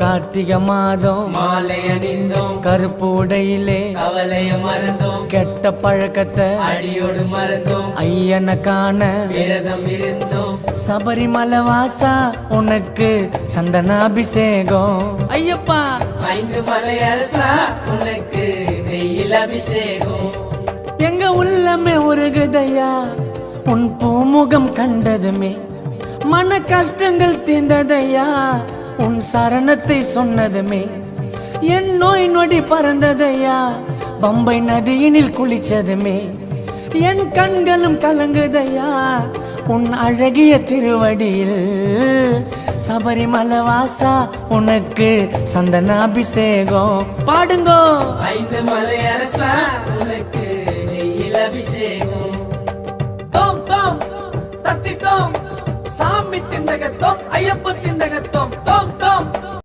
கார்த்திகை மாதம் மாலை அணிந்தோம், கருப்பு உடையிலே கவலைய மறந்தோம், கெட்ட பழக்கத்தை அடியோடு மறந்தோம், ஐயனை காண விரதம் இருந்தோம். சபரிமலை வாசா உனக்கு சந்தனாபிஷேகம். ஐயப்பா 5 மலை அரசா உனக்கு நெய்யில் அபிஷேகம். எங்க உள்ளமே உருகுதையா உன் பூமுகம் கண்டதுமே, மன கஷ்டங்கள் தீர்ந்ததையா உன் சரணத்தை சொன்னதுமே, என் நோய் நொடி பறந்ததையா பம்பை நதியினில் குளிச்சதுமே, என் கண்களும் கலங்குதையா உன் அழகிய திருவடியில். சபரிமலை வாசா உனக்கு சந்தனாபிஷேகம். பாடுங்கோ 5 மலை அரசா உனக்கு நெய்யில் அபிஷேகம். தோம் தோம் தத்தி தோம் சாமி திண்டகத்தோம் ஐயப்ப திண்டகத்தோம் தோம் தோம்